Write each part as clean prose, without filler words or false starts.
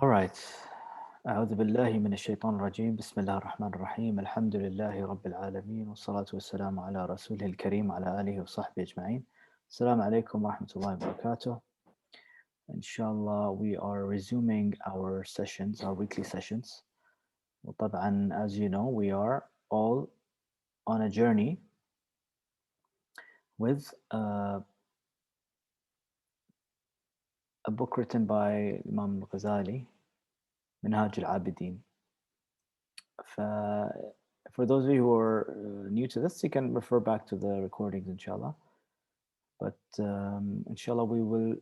All right. أعوذ بالله من الشيطان الرجيم بسم الله الرحمن الرحيم الحمد لله رب العالمين والصلاة والسلام على رسوله الكريم على آله وصحبه أجمعين. السلام عليكم ورحمة الله وبركاته. Inshallah, we are resuming our sessions, our weekly sessions. وطبعا, as you know, we are all on a journey with a book written by Imam al-Ghazali, Minhaj al-Abidin. For those of you who are new to this, you can refer back to the recordings, inshallah. But inshallah, we will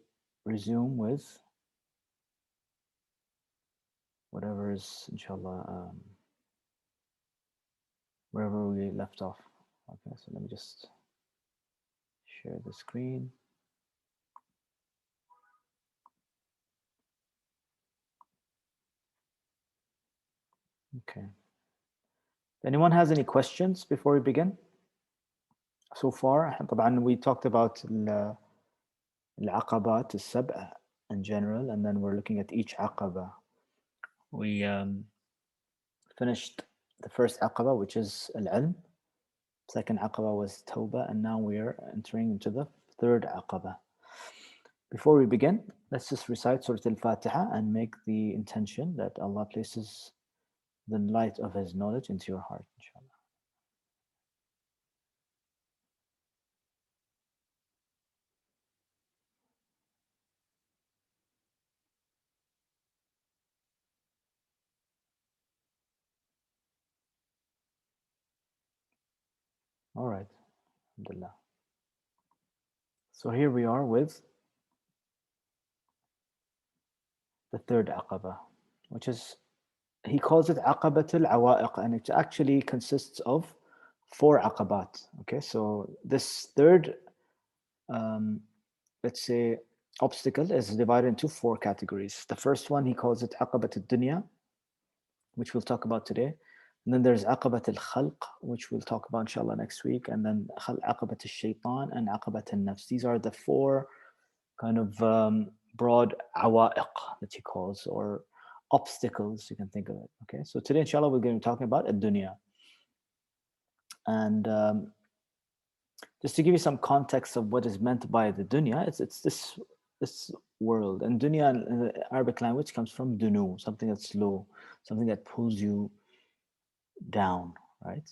resume with whatever is, inshallah, wherever we left off. Okay, so let me just share the screen. Okay. If anyone has any questions before we begin? So far, طبعا we talked about العقبات السبع in general, and then we're looking at each aqaba. We finished the first aqaba, which is al-ilm. Second aqaba was tawbah, and now we are entering into the third aqaba. Before we begin, let's just recite Surah Al-Fatiha and make the intention that Allah places the light of His knowledge into your heart, inshallah. All right, alhamdulillah. So here we are with the third aqaba, which is, he calls it aqabat al-awaiq, and it actually consists of 4 aqabat. Okay, so this third, let's say, obstacle is divided into 4 categories. The first one, he calls it aqabat al-dunya, which we'll talk about today. And then there's aqabat al-khalq, which we'll talk about inshallah next week. And then aqabat al-shaytan and aqabat al-nafs. These are the 4 kind of broad awaiq that he calls, or obstacles, you can think of it. Okay, so today inshallah we're going to be talking about ad-dunya. And just to give you some context of what is meant by the dunya, it's this world. And dunya in the Arabic language comes from dunu, something that's low, something that pulls you down, right?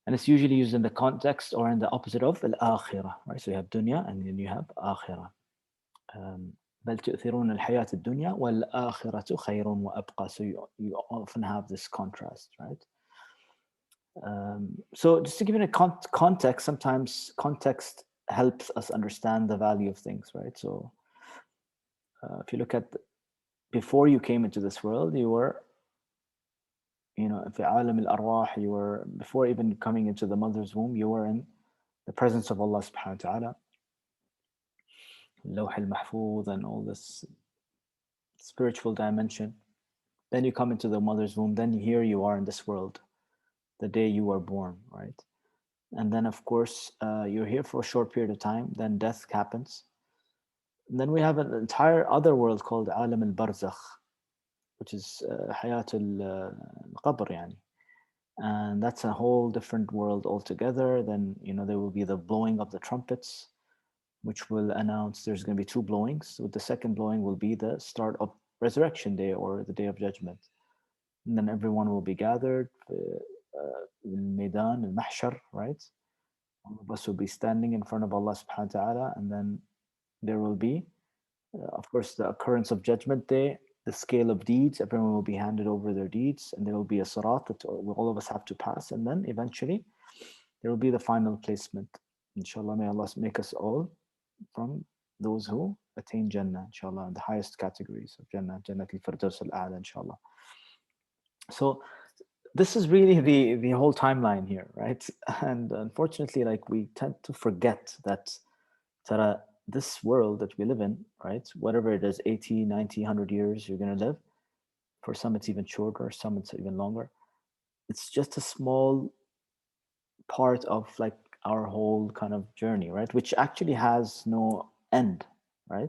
And it's usually used in the context or in the opposite of al-akhirah, right? So you have dunya and then you have akhirah. بل تؤثرون الحياة الدنيا والآخرة خير وأبقى. So you often have this contrast, right? So just to give you a context, sometimes context helps us understand the value of things, right? So if you look at before you came into this world, you were, في عالم الأرواح, you were, before even coming into the mother's womb, you were in the presence of Allah subhanahu wa ta'ala, Lawh al-Mahfuz and all this spiritual dimension. Then you come into the mother's womb, then here you are in this world, the day you were born, right? And then of course, you're here for a short period of time, then death happens. And then we have an entire other world called Alam al-Barzakh, which is Hayat al-Qabr, yani. And that's a whole different world altogether. Then, there will be the blowing of the trumpets, which will announce there's going to be 2 blowings. So the second blowing will be the start of resurrection day, or the day of judgment. And then everyone will be gathered, Maidan, al-Mahshar, right? All of us will be standing in front of Allah subhanahu wa ta'ala, and then there will be, of course, the occurrence of judgment day, the scale of deeds. Everyone will be handed over their deeds, and there will be a sirat that all of us have to pass, and then eventually there will be the final placement. Inshallah, may Allah make us all from those who attain Jannah, inshallah, in the highest categories of Jannah, Jannat al-Firdaus al-A'la, inshallah. So this is really the whole timeline here, right? And unfortunately, like, we tend to forget that Tara, this world that we live in, right, whatever it is, 80, 90, 100 years you're going to live, for some it's even shorter, some it's even longer. It's just a small part of, like, our whole kind of journey, right, which actually has no end, right?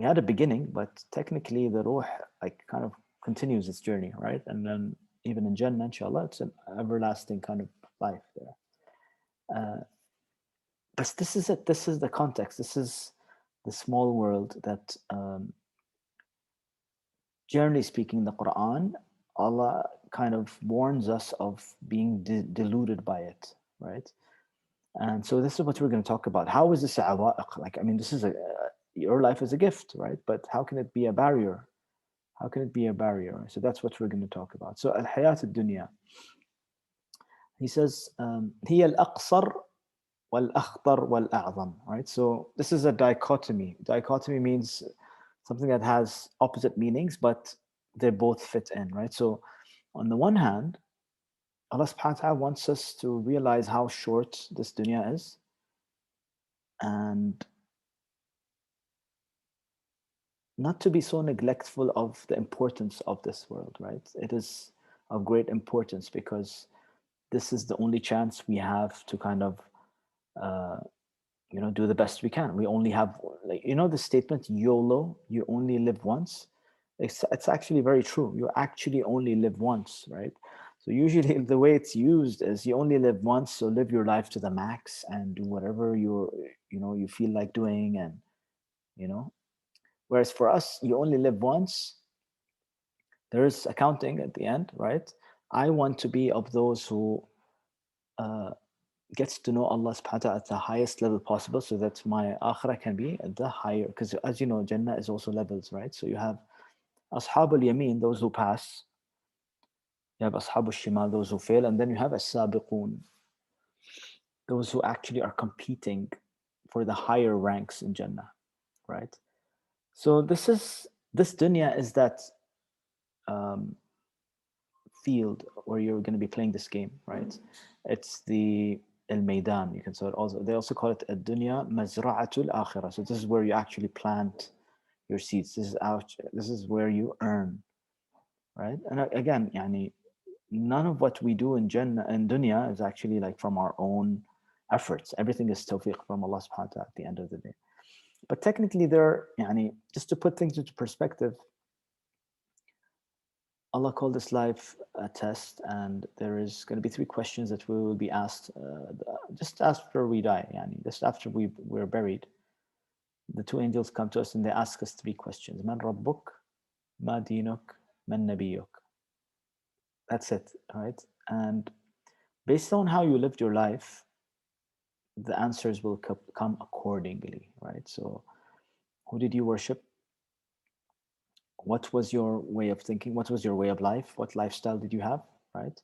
we had a beginning, but technically the ruh like kind of continues its journey, right? And then even in Jannah, inshallah, it's an everlasting kind of life there. But this is it. This is the context. This is the small world that, generally speaking, the Quran, Allah kind of warns us of being deluded by it, right? And so this is what we're going to talk about. How is this a awa'iq? Like, I mean, this is your life is a gift, right? But how can it be a barrier? How can it be a barrier? So that's what we're going to talk about. So al-hayat al-dunya. He says, هي الأقصر والأخطر والأعظم, right? So this is a dichotomy. Dichotomy means something that has opposite meanings, but they both fit in, right? So on the one hand, Allah subhanahu wa ta'ala wants us to realize how short this dunya is, and not to be so neglectful of the importance of this world, right? It is of great importance because this is the only chance we have to kind of, uh, do the best we can. We only have, like, the statement YOLO, you only live once. It's actually very true. You actually only live once, right? So usually the way it's used is you only live once, so live your life to the max and do whatever you feel like doing, and you know. Whereas for us, you only live once. There is accounting at the end, right? I want to be of those who uh, gets to know Allah subhanahu wa ta'ala at the highest level possible, so that my akhirah can be at the higher, because as you know, Jannah is also levels, right? So you have Ashab al-Yamin, those who pass, you have Ashab al-Shimal, those who fail, and then you have As-Sabiqun, those who actually are competing for the higher ranks in Jannah, right? So this dunya is that um, field where you're going to be playing this game, right? It's the El Maidan, you can say it also. They also call it a dunya mazra'atul akhirah. So this is where you actually plant your seeds. This is where you earn, right? And again, yani, none of what we do in Jannah and dunya is actually like from our own efforts. Everything is tawfiq from Allah subhanahu wa ta'ala at the end of the day. But technically, yani, just to put things into perspective, Allah called this life a test, and there is going to be three questions that we will be asked just after we die, yani, just after we're buried. The two angels come to us and they ask us three questions: Man Rabbuk, Ma Dinuk, Man Nabiyuk. That's it, right? And based on how you lived your life, the answers will come accordingly, right? So, who did you worship? What was your way of thinking? What was your way of life? What lifestyle did you have, right?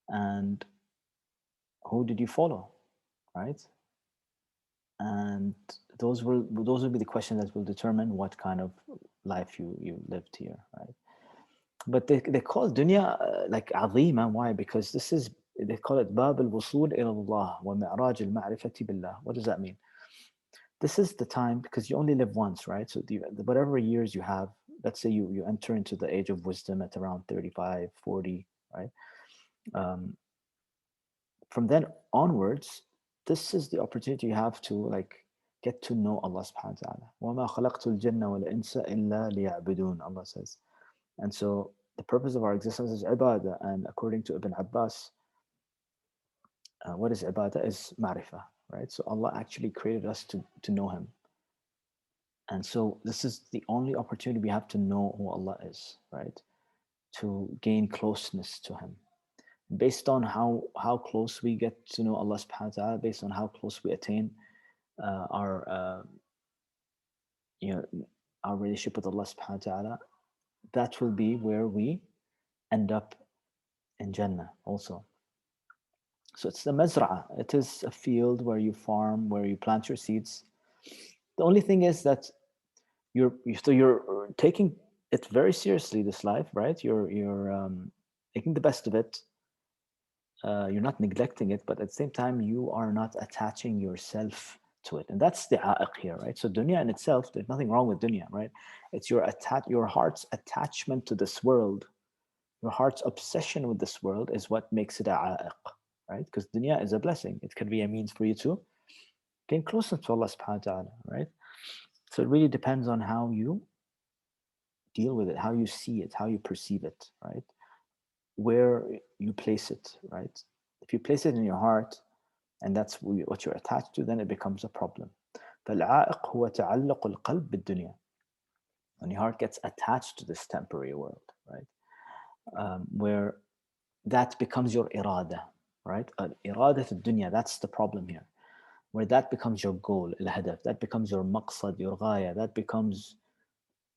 And who did you follow, right? And those will be the questions that will determine what kind of life you lived here, right? But they call dunya like azima. Why? Because this is, they call it bab al-wusul ila Allah wa mi'raj al-ma'rifati billah. What does that mean? This is the time, because you only live once, right? So whatever years you have, let's say you enter into the age of wisdom at around 35, 40, right? Um, from then onwards, this is the opportunity you have to like get to know Allah subhanahu wa ta'ala. وَمَا خَلَقْتُ الْجِنَّ وَالْإِنسَ إِلَّا لِيَعْبُدُونَ, Allah says. And so the purpose of our existence is ibadah. And according to Ibn Abbas, what is ibadah? Is ma'rifah, right? So Allah actually created us to know Him. And so this is the only opportunity we have to know who Allah is, right? To gain closeness to Him. Based on how close we get to know Allah subhanahu wa ta'ala, based on how close we attain our you know our relationship with Allah subhanahu wa ta'ala, that will be where we end up in Jannah also. So it's the mazra'ah. It is a field where you farm, where you plant your seeds. The only thing is that you're taking it very seriously, this life, right? You're making the best of it. You're not neglecting it, but at the same time, you are not attaching yourself to it, and that's the a'iq here, right? So dunya in itself, there's nothing wrong with dunya, right? It's your heart's attachment to this world, your heart's obsession with this world is what makes it a a'iq, right? Because dunya is a blessing; it can be a means for you to gain closer to Allah subhanahu wa ta'ala, right? So it really depends on how you deal with it, how you see it, how you perceive it, right? Where you place it, right? If you place it in your heart and that's what you're attached to, then it becomes a problem. فالعائق هو تعلق القلب بالدنيا. When your heart gets attached to this temporary world, right? Where that becomes your irada, right? Irada dunya, that's the problem here. Where that becomes your goal, الهدف, that becomes your maqsad, your ghaya, that becomes,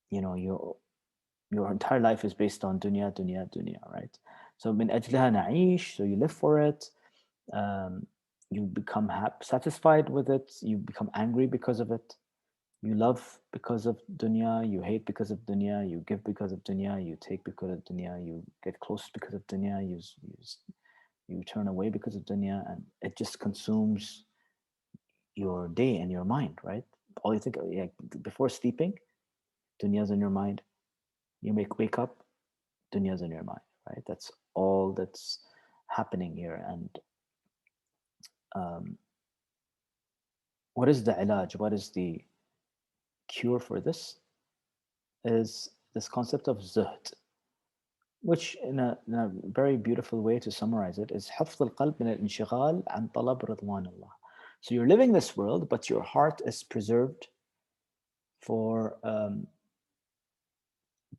you know, your entire life is based on dunya, dunya, dunya, right? So من أجلها نعيش, so you live for it, um, you become satisfied with it, you become angry because of it, you love because of dunya, you hate because of dunya, you give because of dunya, you take because of dunya, you get close because of dunya, you turn away because of dunya, and it just consumes your day and your mind, right? All you think, yeah, before sleeping, dunya's in your mind. You wake up, dunya's in your mind, right? That's all that's happening here. And um, what is the ilaj? What is the cure for this? Is this concept of zuhd, which in a very beautiful way to summarize it is حفظ القلب من الانشغال عن طلب رضوان الله. So you're living this world, but your heart is preserved for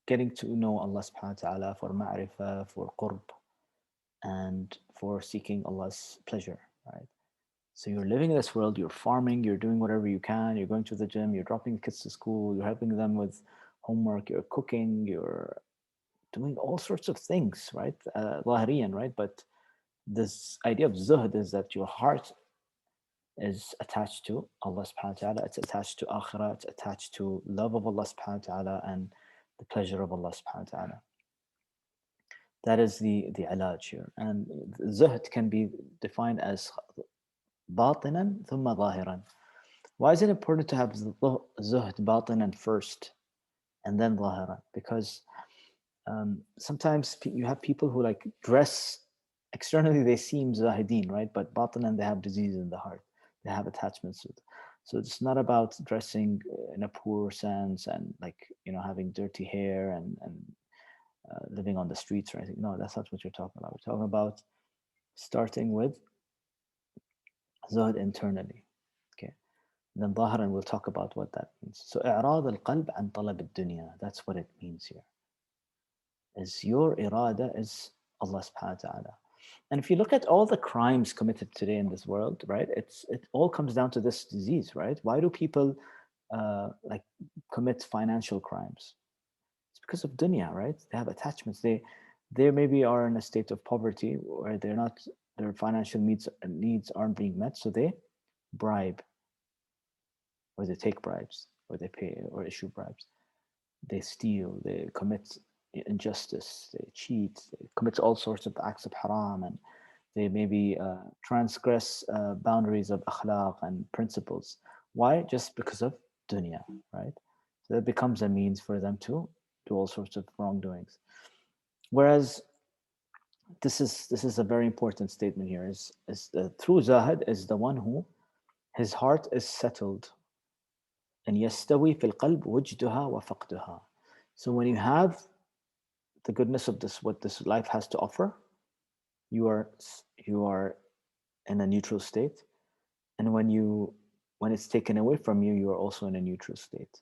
getting to know Allah subhanahu wa ta'ala, for ma'rifah, for qurb, and for seeking Allah's pleasure, right? So you're living in this world, you're farming, you're doing whatever you can, you're going to the gym, you're dropping the kids to school, you're helping them with homework, you're cooking, you're doing all sorts of things, right? Zahiriyan, right? But this idea of zuhd is that your heart is attached to Allah subhanahu wa ta'ala, it's attached to akhirah, it's attached to love of Allah subhanahu wa ta'ala and the pleasure of Allah subhanahu wa ta'ala. That is the ilaj here. And zuhd can be defined as batinan thumma zahiran. Why is it important to have zuhd batinan first and then zahiran? Because sometimes you have people who like dress externally, they seem zahideen, right? But batinan, they have disease in the heart. They have attachments with. So it's not about dressing in a poor sense and like, you know, having dirty hair and living on the streets or anything. No, that's not what you're talking about. We're talking about starting with zuhd internally. Okay. Then ظاهرا we'll talk about what that means. So إعراض القلب عن طلب الدنيا. That's what it means here. Is your irada is Allah subhanahu wa ta'ala. And if you look at all the crimes committed today in this world, right, it all comes down to this disease, right? Why do people like commit financial crimes? It's because of dunya, right? They have attachments. They maybe are in a state of poverty where they're not, their financial needs aren't being met, so they bribe, or they take bribes, or they pay or issue bribes. They steal, they commit injustice, they cheat, they commit all sorts of acts of haram, and they maybe transgress boundaries of akhlaq and principles. Why? Just because of dunya, right? So that becomes a means for them to do all sorts of wrongdoings. Whereas this is a very important statement here. Is the true zahid is the one who his heart is settled and yastawi fil qalb wujduha wa faqduha. So when you have the goodness of this, what this life has to offer, you are you are in a neutral state, and when it's taken away from you, you are also in a neutral state.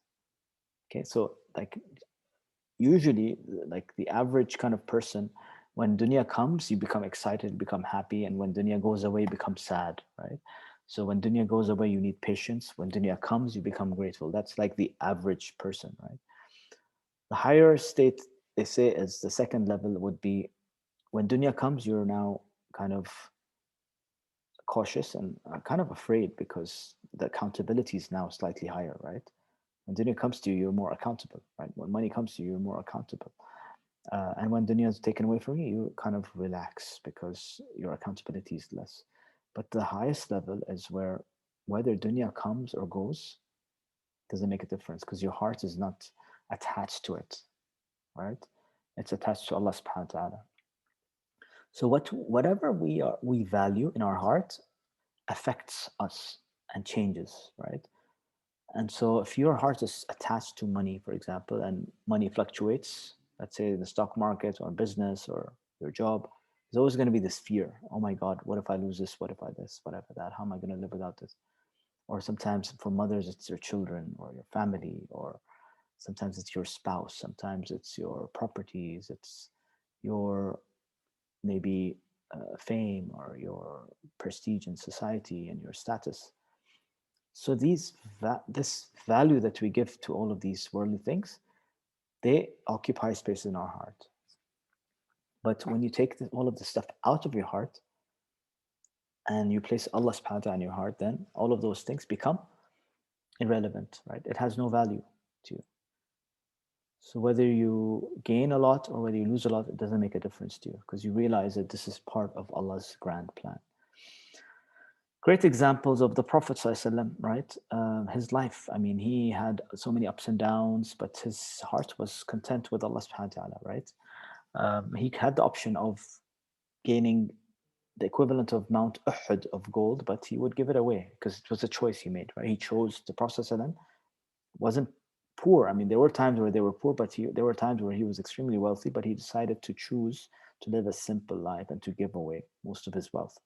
Okay, so like usually, like the average kind of person, when dunya comes, you become excited, become happy, and when dunya goes away, you become sad, right? So when dunya goes away, you need patience. When dunya comes, you become grateful. That's like the average person, right? The higher state, they say, is the second level would be when dunya comes, you're now kind of cautious and kind of afraid because the accountability is now slightly higher, right? When dunya comes to you, you're more accountable, right? When money comes to you, you're more accountable. And when dunya is taken away from you, you kind of relax because your accountability is less. But the highest level is where whether dunya comes or goes doesn't make a difference because your heart is not attached to it, right? It's attached to Allah subhanahu wa ta'ala. So whatever we value in our heart affects us and changes, right? And so if your heart is attached to money, for example, and money fluctuates, let's say the stock market or business or your job, there's always going to be this fear. Oh my God, what if I lose this? What if I this? What if I that? How am I going to live without this? Or sometimes for mothers, it's your children or your family, or sometimes it's your spouse, sometimes it's your properties, it's your maybe fame or your prestige in society and your status. So this value that we give to all of these worldly things, they occupy space in our heart. But when you take all of the stuff out of your heart and you place Allah subhanahu wa ta'ala in your heart, then all of those things become irrelevant, right? It has no value to you. So whether you gain a lot or whether you lose a lot, it doesn't make a difference to you because you realize that this is part of Allah's grand plan. Great examples of the Prophet ﷺ, right? His life. I mean, he had so many ups and downs, but his heart was content with Allah subhanahu wa ta'ala, right? He had the option of gaining the equivalent of Mount Uhud of gold, but he would give it away because it was a choice he made, right? He chose the Prophet ﷺ wasn't poor. I mean, there were times where they were poor, but there were times where he was extremely wealthy, but he decided to choose to live a simple life and to give away most of his wealth.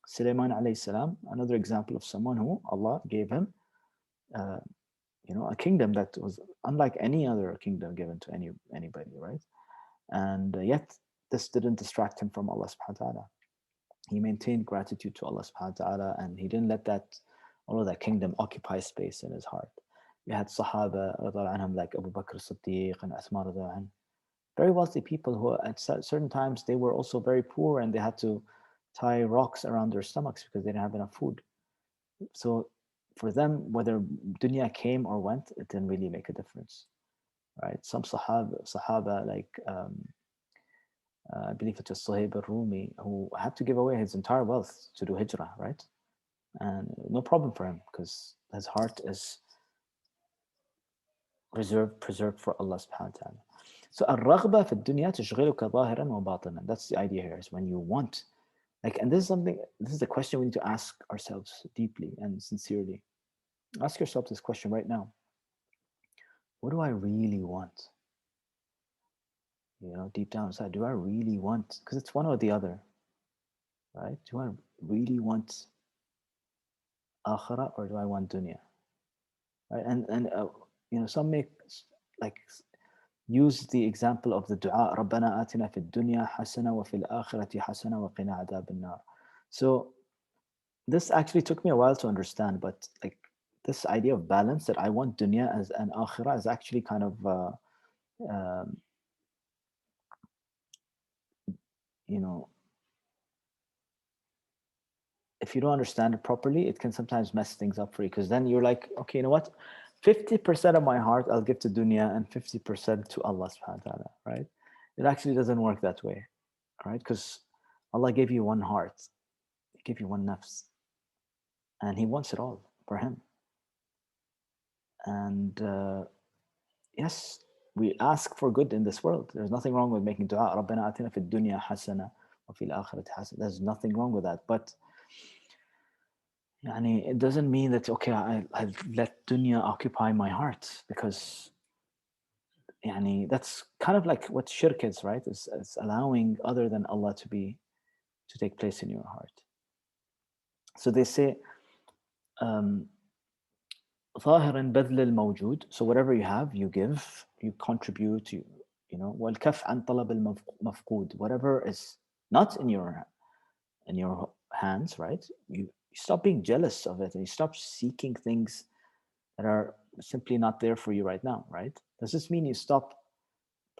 Sulaiman alayhi salam, another example of someone who Allah gave him, uh, a kingdom that was unlike any other kingdom given to anybody, right? And yet this didn't distract him from Allah subhanahu wa ta'ala. He maintained gratitude to Allah subhanahu wa ta'ala, and he didn't let all of that kingdom occupy space in his heart. You had Sahaba anhum, like Abu Bakr Siddiq and Uthman, very wealthy people who at certain times they were also very poor and they had to tie rocks around their stomachs because they didn't have enough food. So for them, whether dunya came or went, it didn't really make a difference, right? Some Sahaba like I believe it was Suhaib al-Rumi, who had to give away his entire wealth to do hijrah, right? And no problem for him because his heart is preserved for Allah subhanahu wa ta'ala. So الرغبة في الدنيا تشغلك ظاهرا وباطنا. That's the idea here, is when you want, like, and this is the question we need to ask ourselves deeply and sincerely. Ask yourself this question right now. What do I really want? Deep down inside, do I really want? Because it's one or the other, right? Do I really want akhirah or do I want dunya? Right? And some make like use the example of the dua, ربنا آتنا في الدنيا حسنة وفي الآخرة حسنة وقنا عذاب النار. So this actually took me a while to understand, but like this idea of balance, that I want dunya as an akhirah, is actually kind of um, you know if you don't understand it properly, it can sometimes mess things up for you, because then you're like, okay, you know what, 50% of my heart I'll give to dunya and 50% to Allah subhanahu wa ta'ala, right? It actually doesn't work that way, right? Because Allah gave you one heart, He gave you one nafs, and He wants it all for Him. And yes, we ask for good in this world. There's nothing wrong with making dua. رَبَّنَا آتِنَا فِي الدُّنْيَا حَسَنَةً وَفِي الْآخِرَةِ حَسَنَةً. There's nothing wrong with that. But it doesn't mean that, okay, I let dunya occupy my heart, because that's kind of like what shirk is, right? It's allowing other than Allah to take place in your heart. So they say, um, ظاهرا بذل الموجود. So whatever you have, you give, you contribute, والكف عن طلب المفقود. Whatever is not in your hands, right? You stop being jealous of it, and you stop seeking things that are simply not there for you right now, right? Does this mean you stop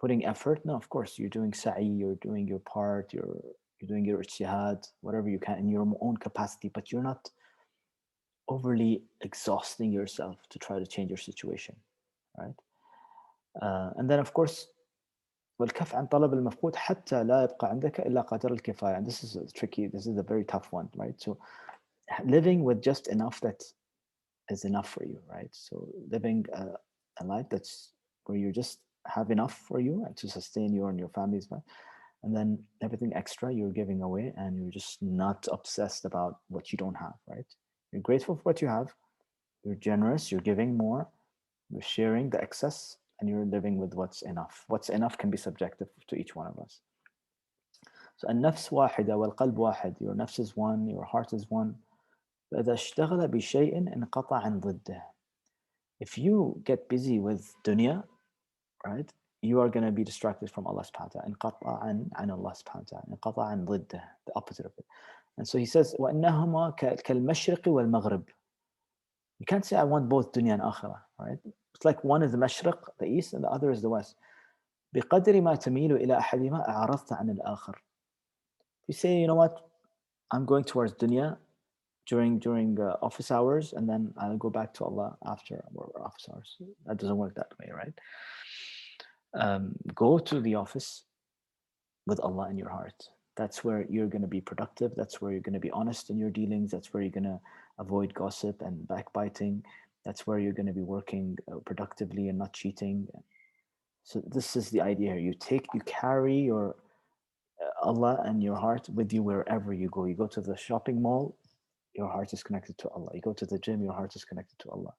putting effort? No, of course, you're doing sa'i, you're doing your part, you're doing your ijtihad, whatever you can in your own capacity, but you're not overly exhausting yourself to try to change your situation, right? And then, of course, والكف عن طلب المفقود حتى لا يبقى عندك إلا قدر الكفاية. And this is tricky. This is a very tough one, right? So living with just enough that is enough for you, right? So living a life that's where you just have enough for you and to sustain you and your family's life, and then everything extra you're giving away, and you're just not obsessed about what you don't have, right? You're grateful for what you have, You're generous, you're giving more, you're sharing the excess, and you're living with what's enough. What's enough can be subjective to each one of us. So النفس واحدة والقلب واحد. Your nafs is one, your heart is one. فإذا اشتغل بشيء انقطع عن ضده. If you get busy with dunya, right, you are going to be distracted from Allah subhanahu wa ta'ala. انقطع عن Allah subhanahu wa ta'ala. انقطع عن ضده, the opposite of it. And so he says, وَإِنَّهُمَا كَالْمَشْرِقِ وَالْمَغْرِبِ. You can't say I want both dunya and akhirah, right? It's like one is the mashriq, the east, and the other is the west. بقدر ما تميل إلى أحدهما أعرضت عن الآخر. You say, you know what, I'm going towards dunya during office hours, and then I'll go back to Allah after office hours. That doesn't work that way, right? Go to the office with Allah in your heart. That's where you're going to be productive. That's where you're going to be honest in your dealings. That's where you're going to avoid gossip and backbiting. That's where you're going to be working productively and not cheating. So this is the idea here. You carry your Allah and your heart with you wherever you go. You go to the shopping mall, your heart is connected to Allah. You go to the gym, your heart is connected to Allah.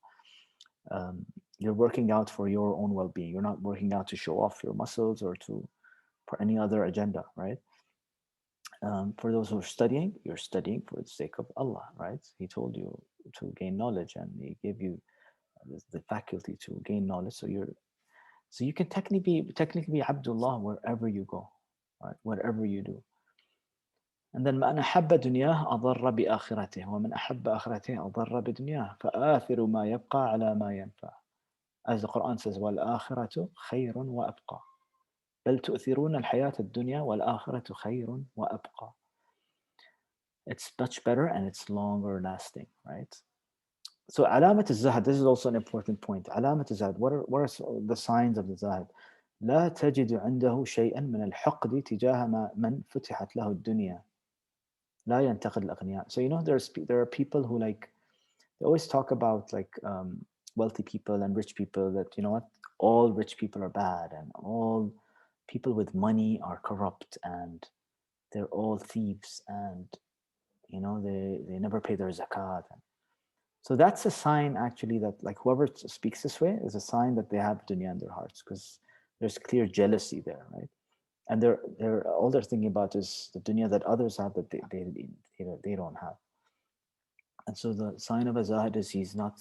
You're working out for your own well-being. You're not working out to show off your muscles or for any other agenda, right? For those who are studying, you're studying for the sake of Allah, right? He told you to gain knowledge, and He gave you the faculty to gain knowledge. So you can technically be Abdullah wherever you go, right? Whatever you do. And then من أحب دنياه أضر بآخرته ومن أحب آخرته أضر بدنياه فآثر ما يبقى على ما ينفع. As the Quran says, والآخرة خير وأبقى. بل تؤثرون الحياة الدنيا والآخرة خير وأبقى. It's much better and it's longer lasting, right? So علامة الزهد, this is also an important point. علامة الزهد, what are the signs of the zahid? لا تجد عنده شيئا من الحقد تجاه من فتحت له الدنيا. لا ينتقد الأغنياء. So there are people who they always talk about wealthy people and rich people, that all rich people are bad and all people with money are corrupt and they're all thieves and they never pay their zakat. So that's a sign actually that whoever speaks this way is a sign that they have dunya in their hearts, because there's clear jealousy there, right? And all they're thinking about is the dunya that others have that they don't have. And so the sign of a zahid is he's not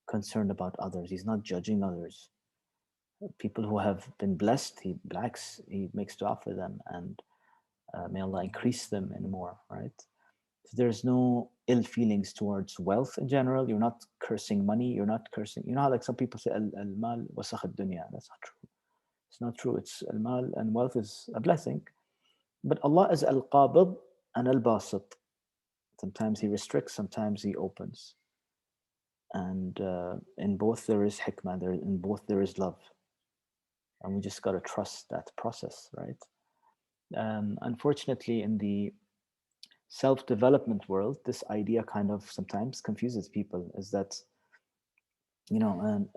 concerned about others. He's not judging others. People who have been blessed, he makes dua for them, and may Allah increase them in more, right? So there's no ill feelings towards wealth in general. You're not cursing money. You're not cursing. You know how some people say al-mal wasakh ad-dunya. That's not true. It's not true. It's al-mal, and wealth is a blessing. But Allah is al-qabid and al-basit. Sometimes He restricts, sometimes He opens. And in both there is hikmah, in both there is love. And we just got to trust that process, right? Unfortunately, in the self-development world, this idea kind of sometimes confuses people, is that, and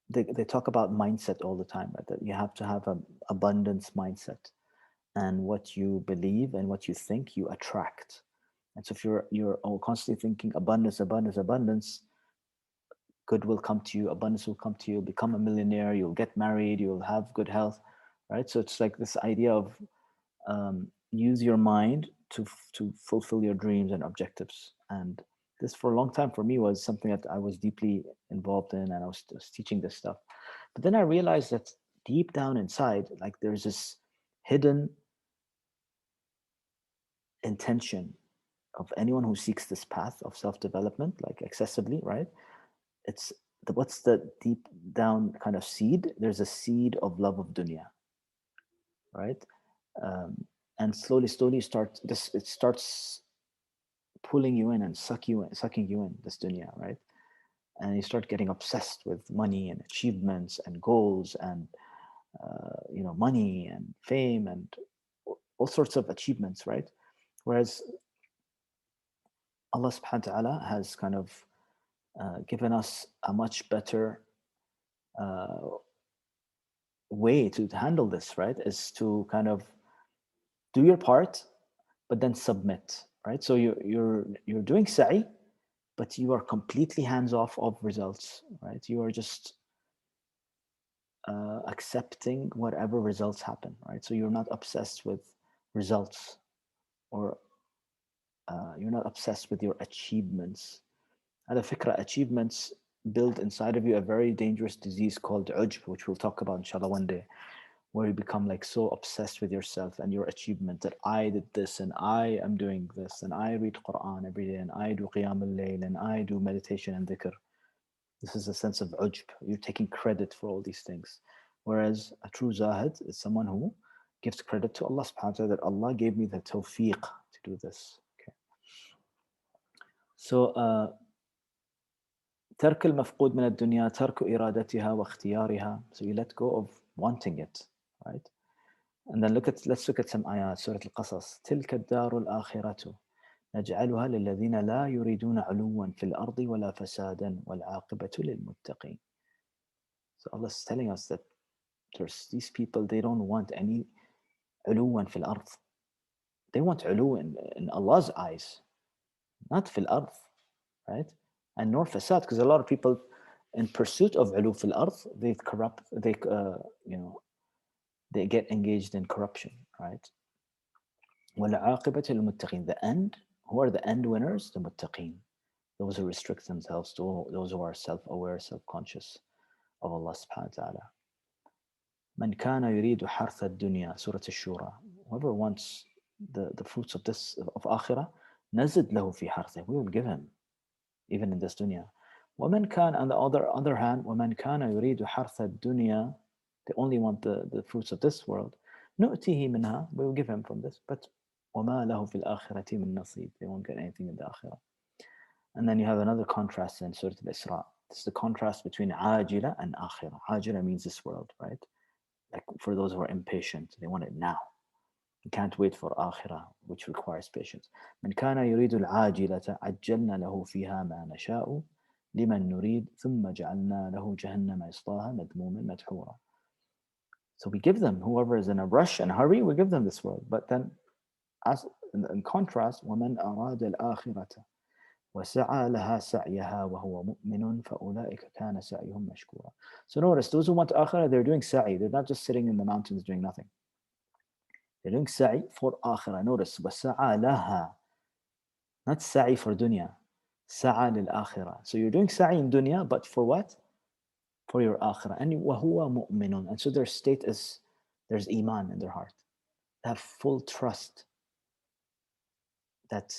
they talk about mindset all the time, right? That you have to have an abundance mindset. And what you believe and what you think, you attract. And so if you're all constantly thinking abundance, abundance, abundance, good will come to you, abundance will come to you, become a millionaire, you'll get married, you'll have good health, right? So it's like this idea of use your mind to fulfill your dreams and objectives. And this for a long time for me was something that I was deeply involved in, and I was teaching this stuff. But then I realized that deep down inside, there's this hidden intention of anyone who seeks this path of self-development, excessively, right? What's the deep down kind of seed? There's a seed of love of dunya, right? And slowly it starts pulling you in and sucking you in, this dunya, right? And you start getting obsessed with money and achievements and goals and money and fame and all sorts of achievements, right? Whereas Allah subhanahu wa ta'ala has kind of given us a much better way to handle this, right? Is to kind of do your part, but then submit, right? So you're doing sa'i, but you are completely hands off of results, right? You are just accepting whatever results happen, right? So you're not obsessed with results, or you're not obsessed with your achievements. And the fikra, achievements build inside of you a very dangerous disease called ujb, which we'll talk about inshallah one day, where you become like so obsessed with yourself and your achievement, that I did this and I am doing this and I read Quran every day and I do qiyam al-layl and I do meditation and dhikr. This is a sense of ujb. You're taking credit for all these things. Whereas a true zahid is someone who gives credit to Allah subhanahu wa ta'ala, that Allah gave me the tawfiq to do this. Okay. So ترك المفقود من الدنيا ترك إرادتها واختيارها. So you let go of wanting it, right? And then let's look at some ayat. Surah Al-Qasas. تلك الدار الآخرة نجعلها للذين لا يريدون علوا في الأرض ولا فسادا والعاقبة للمتقين. So Allah is telling us that there's these people, they don't want any علوا في الأرض. They want علو in Allah's eyes, not في الأرض, right? And nor fasad, because a lot of people in pursuit of علو في الأرض, they corrupt, they get engaged in corruption, right? والعاقبة للمتقين. The end, who are the end winners? The muttaqeen. Those who restrict themselves, those who are self-aware, self-conscious of Allah subhanahu wa ta'ala. من كان يريد حرث الدنيا, Surah Ash-Shura. Whoever wants the fruits of this, of akhirah, نزد له في حرثه. We will give him, even in this dunya. ومن كان, on the other hand, ومن كان يريد حرث الدنيا, they only want the fruits of this world. نؤتيه منها, we will give him from this. But وما له في الآخرة من نصيب. They won't get anything in the akhirah. And then you have another contrast in Surah Al-Isra. This is the contrast between عاجلة and akhirah. عاجلة means this world, right? Like for those who are impatient, they want it now. You can't wait for akhirah, which requires patience. من كان يريد العاجلة عجلنا له فيها ما نشاء لمن نريد ثم جعلنا له جهنم يصلاها مذموما مدحورا. So we give them, whoever is in a rush and hurry, we give them this world. But then, as in contrast, ومن أراد الآخرة وسعى لها سعيها وهو مؤمن فأولئك كان سعيهم مشكورا. So notice, those who want akhirah, they're doing sa'i. They're not just sitting in the mountains doing nothing. They're doing sa'i for akhirah. Notice, وسعى لها, not sa'i for dunya. سعى للآخرة. So you're doing sa'i in dunya, but for what? For your akhirah. And وهو مؤمن. And so their state is, there's iman in their heart. They have full trust that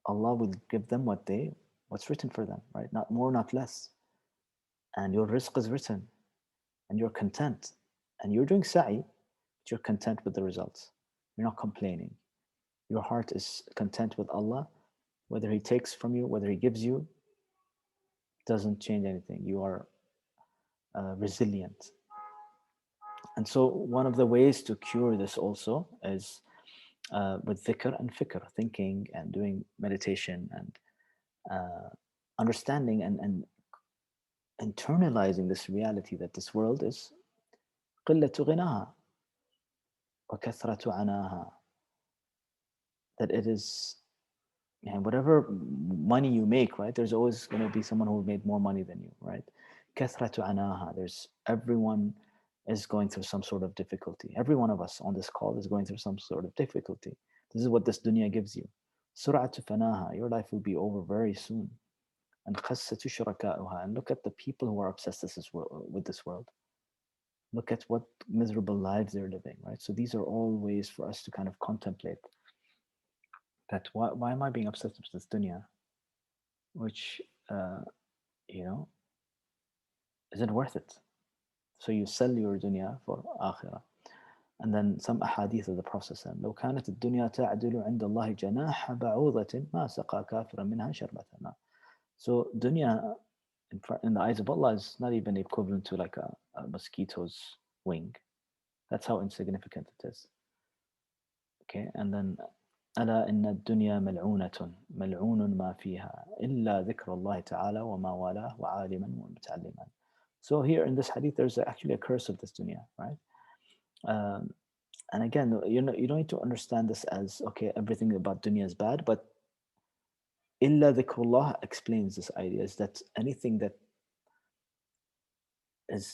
Allah will give them what's written for them, right? Not more, not less. And your rizq is written, and you're content. And you're doing sa'i, but you're content with the results. You're not complaining. Your heart is content with Allah. Whether He takes from you, whether He gives you, doesn't change anything. You are resilient. And so one of the ways to cure this also is with dhikr and fikr, thinking and doing meditation and understanding and internalizing this reality that this world is قلة غناها وكثرة عناها. That it is, and whatever money you make, right? There's always going to be someone who made more money than you, right? كثرة عناها. There's, everyone is going through some sort of difficulty. Every one of us on this call is going through some sort of difficulty. This is what this dunya gives you. سرعة فناها. Your life will be over very soon. And خست شركاؤها. And look at the people who are obsessed with this world. Look at what miserable lives they're living, right? So these are all ways for us to kind of contemplate that why am I being obsessed with this dunya, which isn't worth it. So you sell your dunya for akhirah. And then some ahadith of the Prophet said, لو كانت الدنيا تعدل عند الله جناح بعوضة ما سقى كافرا منها شربة ماء. So dunya in the eyes of Allah is not even equivalent to like a mosquito's wing. That's how insignificant it is. Okay, and then ألا إن الدنيا ملعونة ملعون ما فيها إلا ذكر الله تعالى وما والاه وعالما ومتعلما. So here in this hadith, there's actually a curse of this dunya, right? And again, you don't need to understand this as, okay, everything about dunya is bad, but Illa dhikrullah explains this idea is that anything that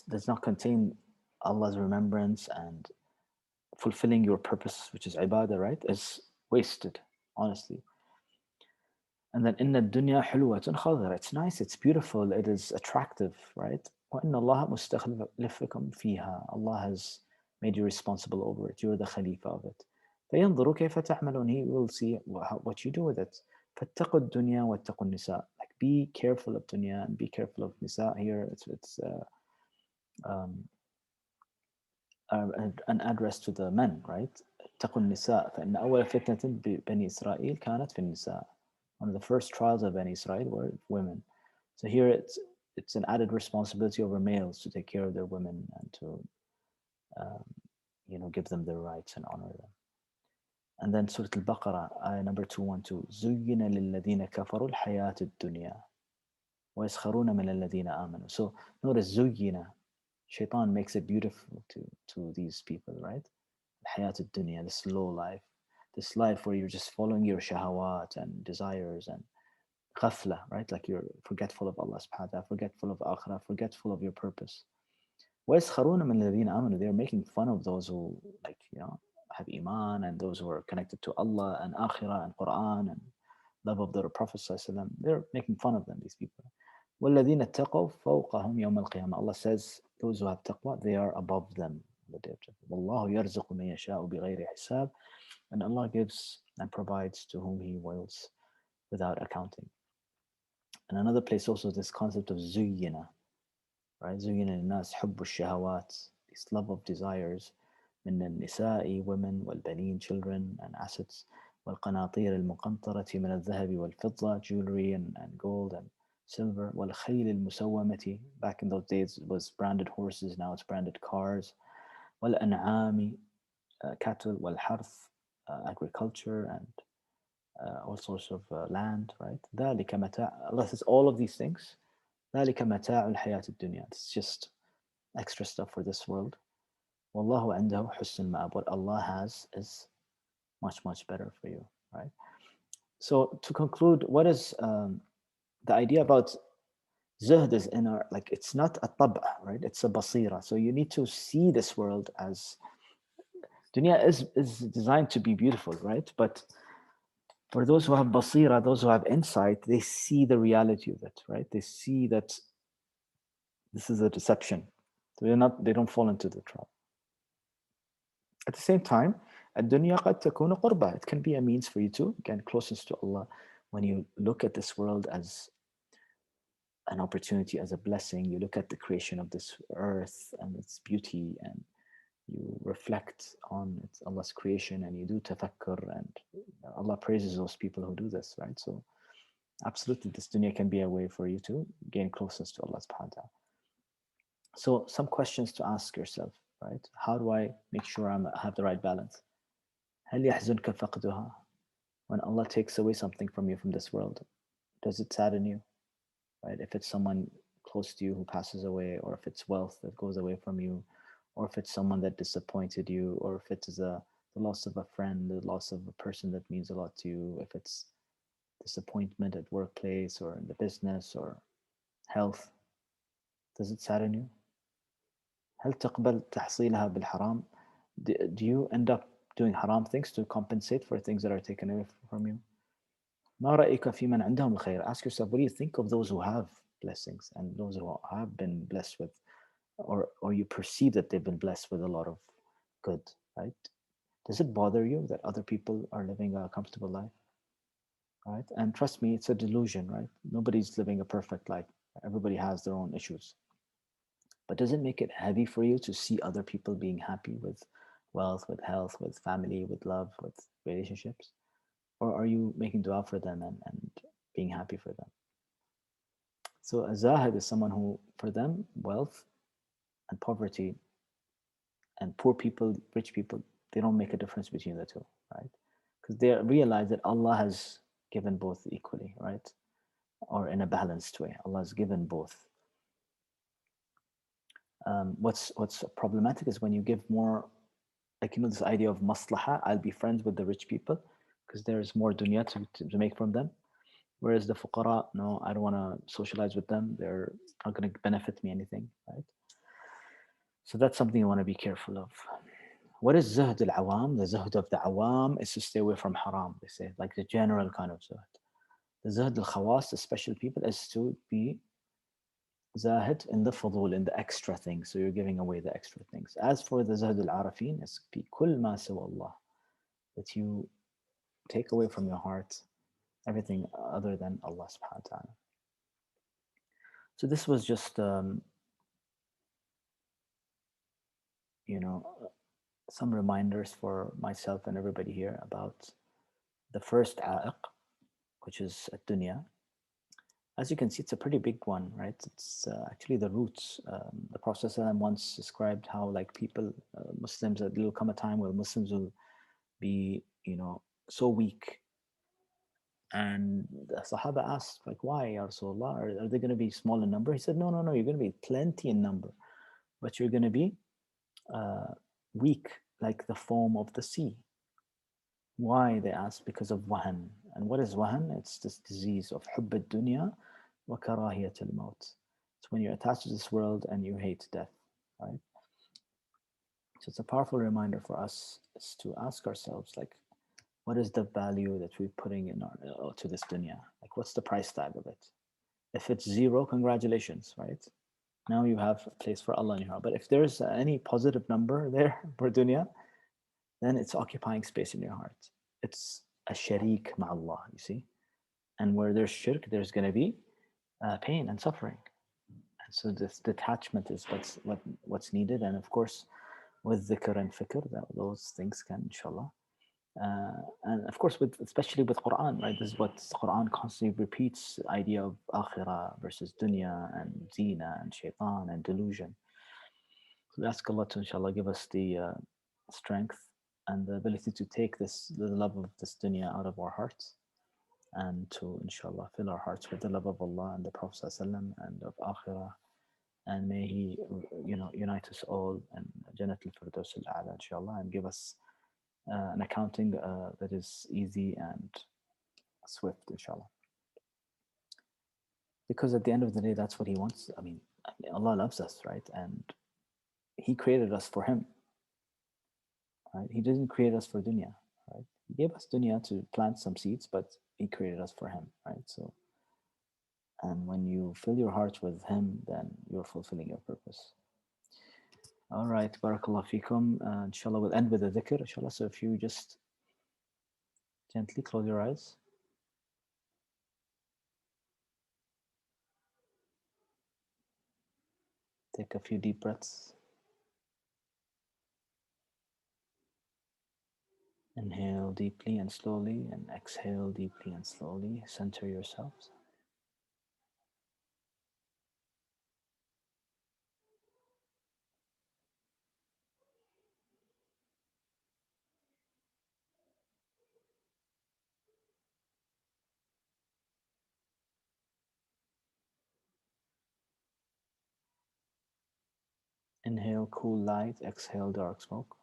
does not contain Allah's remembrance and fulfilling your purpose, which is ibadah, right, is wasted, honestly. And then inna dunya hulwatun khadira. It's nice, it's beautiful, it is attractive, right? وَإِنَّ اللَّهَ مُسْتَخْلِفَكُمْ فِيهَا. Allah has made you responsible over it. You're the Khalifa of it. فَيَنْظُرُ كَيْفَ تَعْمَلُونَ. He will see what you do with it. فَاتَّقُوا الدُّنْيَا وَاتَّقُوا النِّسَاء. Like, be careful of dunya and be careful of nisa. Here um, an address to the men, right? اتقوا النساء فإن أول فتنة بني إسرائيل كانت في النساء. One of the first trials of Bani Israel were women. So here it's an added responsibility over males to take care of their women and to um, give them their rights and honor them. And then Surah Al-Baqarah, ayah number 212. زُيِّنَ لِلَّذِينَ كَفَرُوا الْحَيَاةُ الدُّنْيَا وَيَسْخَرُونَ مِنَ الَّذِينَ آمَنُوا. So notice زُيِّنَ. Shaitan makes it beautiful to these people, right? Hayat dunya, this low life, this life where you're just following your shahawat and desires and ghafla, right? Like you're forgetful of Allah subhanahu wa ta'ala, forgetful of akhirah, forgetful of your purpose. وَيَسْخَرُونَ مِنَ الَّذِينَ آمَنُوا. They're making fun of those who, like, have iman and those who are connected to Allah and akhirah and Quran and love of the Prophet sallallahu alaihi wasallam. They're making fun of them, these people. وَالَّذِينَ اتَّقَوْا فَوْقَهُمْ يَوْمَ الْقِيَامَةِ. Allah says, those who have taqwa, they are above them on the day of judgment. وَاللَّهُ يَرْزُقُ مَن يَشَاءُ بِغَيْرِ حِسَابٍ. And Allah gives and provides to whom He wills without accounting. And another place also this concept of زُيِّنَ, right? زُيِّنَ لِلنَّاسِ حُبُّ الشَّهَوَاتِ. This love of desires. من النساء, women, والبنين, children and assets, والقناطير المقنطرة من الذهب والفضة, jewelry and gold and silver, والخيل المسومة. Back in those days it was branded horses, now it's branded cars. والأنعام, cattle, والحرث, agriculture and all sorts of land, right? ذلك متاع. Allah says all of these things. ذلك متاع الحياة الدنيا. It's just extra stuff for this world. Wallahu عنده حسن المآب. What Allah has is much, much better for you, right? So to conclude, what is the idea about zuhd is in our, like, it's not a tab'a, right? It's a basira. So you need to see this world as, dunya is designed to be beautiful, right? But for those who have basira, those who have insight, they see the reality of it, right? They see that this is a deception. So they don't fall into the trap. At the same time, الدنيا قد تكون قربة. It can be a means for you to gain closeness to Allah when you look at this world as an opportunity, as a blessing. You look at the creation of this earth and its beauty, and you reflect on Allah's creation, and you do tafakkur, and Allah praises those people who do this, right? So absolutely, this dunya can be a way for you to gain closeness to Allah subhanahu wa ta'ala. So some questions to ask yourself, right? How do I make sure I have the right balance? هل يحزنك فقدها? When Allah takes away something from you from this world, does it sadden you? Right? If it's someone close to you who passes away, or if it's wealth that goes away from you, or if it's someone that disappointed you, or if it is the loss of a friend, the loss of a person that means a lot to you, if it's disappointment at workplace or in the business or health, does it sadden you? هل تقبل تحصيلها بالحرام? Do you end up doing haram things to compensate for things that are taken away from you? ما رأيك في من عندهم الخير? Ask yourself, what do you think of those who have blessings and those who have been blessed with, or you perceive that they've been blessed with a lot of good, right? Does it bother you that other people are living a comfortable life, right? And trust me, it's a delusion, right? Nobody's living a perfect life. Everybody has their own issues. But does it make it heavy for you to see other people being happy with wealth, with health, with family, with love, with relationships? Or are you making dua for them and being happy for them? So a zahid is someone who, for them, wealth and poverty and poor people, rich people, they don't make a difference between the two, right? Because they realize that Allah has given both equally, right? Or in a balanced way. Allah has given both. What's problematic is when you give more, like, this idea of maslaha, I'll be friends with the rich people because there's more dunya to make from them. Whereas the fuqara, no, I don't want to socialize with them. They're not going to benefit me anything, right? So that's something you want to be careful of. What is zuhd al-awam? The zuhd of the awam is to stay away from haram, they say, like the general kind of zuhd. The zuhd al-khawas, the special people, is to be zahid in the fudul, in the extra things. So you're giving away the extra things. As for the zuhd al-arafin, it's be kul ma siwa Allah, that you take away from your heart everything other than Allah subhanahu wa ta'ala. So this was just, you know, some reminders for myself and everybody here about the first a'iq, which is dunya. As you can see, it's a pretty big one, right? It's actually the roots. The Prophet ﷺ once described how, like, people, Muslims, there will come a time where Muslims will be, so weak. And the Sahaba asked, like, why, Ya Rasulullah? Are they going to be small in number? He said, no, no, no, you're going to be plenty in number, but you're going to be uh, weak like the foam of the sea. Why, they asked? Because of wahan. And what is wahan? It's this disease of hubb ad-dunya wa karahiyat al-maut. It's when you're attached to this world and you hate death, right? So it's a powerful reminder for us is to ask ourselves, like, what is the value that we're putting in our to this dunya? Like, what's the price tag of it? If it's zero, congratulations, right? Now you have a place for Allah in your heart. But if there's any positive number there for dunya, then it's occupying space in your heart. It's a sharik ma'allah, you see. And where there's shirk, there's going to be pain and suffering. And so this detachment is what's needed. And of course, with dhikr and fikr, those things can, inshallah. And of course, especially with Quran, right? This is what Quran constantly repeats: the idea of akhirah versus dunya and zina and shaitan and delusion. So we ask Allah to, inshallah, give us the strength and the ability to take the love of this dunya out of our hearts, and to, inshallah, fill our hearts with the love of Allah and the Prophet ﷺ and of akhirah. And may He, unite us all in Jannat al-Firdaus al-A'la, inshallah, and give us an accounting that is easy and swift, inshallah. Because at the end of the day, that's what He wants. I mean, Allah loves us, right? And He created us for Him, right? He didn't create us for dunya, right? He gave us dunya to plant some seeds, but He created us for Him, right? So, and when you fill your heart with Him, then you're fulfilling your purpose. All right, barakallah fikum. Inshallah, we'll end with a dhikr, inshallah. So if you just gently close your eyes. Take a few deep breaths. Inhale deeply and slowly, and exhale deeply and slowly. Center yourselves. Inhale cool light, exhale dark smoke.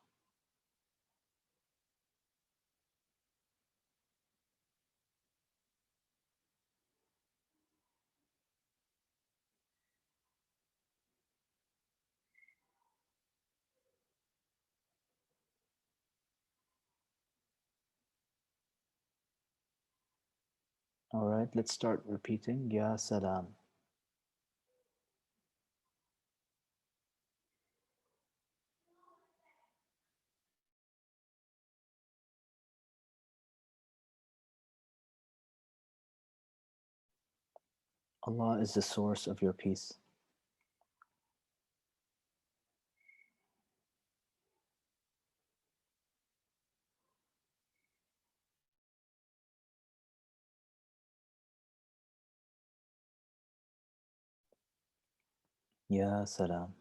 All right, let's start repeating. Ya Salam. Allah is the source of your peace. Ya Salam.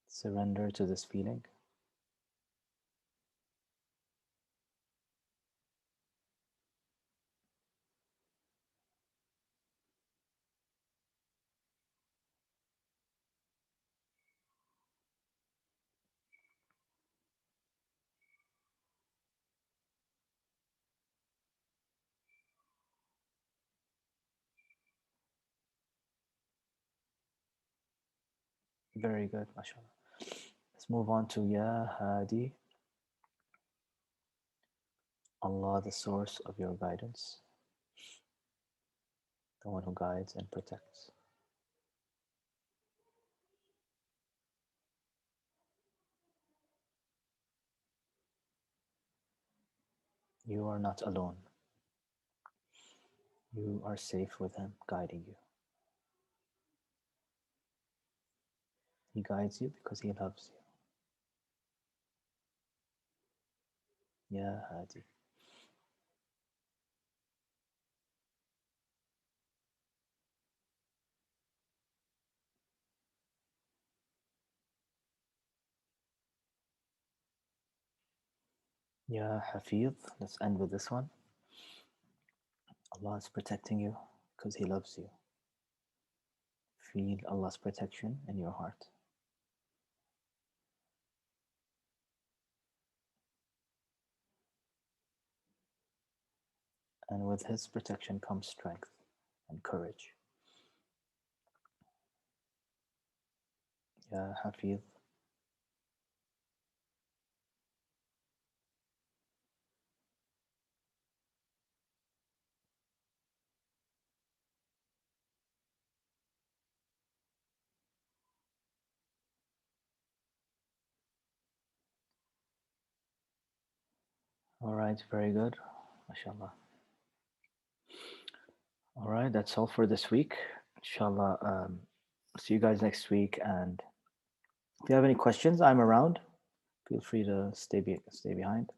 Surrender to this feeling. Very good, mashallah. Let's move on to Ya Hadi, Allah, the source of your guidance, the one who guides and protects. You are not alone. You are safe with Him guiding you. He guides you because He loves you. Ya Hadi. Ya Hafiz. Let's end with this one. Allah is protecting you because He loves you. Feel Allah's protection in your heart. And with His protection comes strength and courage. Ya Hafiz. All right, very good. MashaAllah. All right, that's all for this week. Inshallah, see you guys next week. And if you have any questions, I'm around. Feel free to stay behind.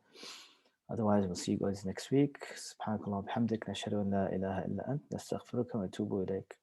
Otherwise, we'll see you guys next week. سبحانك اللهم وبحمدك نشهد أن لا إله إلا أنت نستغفرك ونتوب إليك.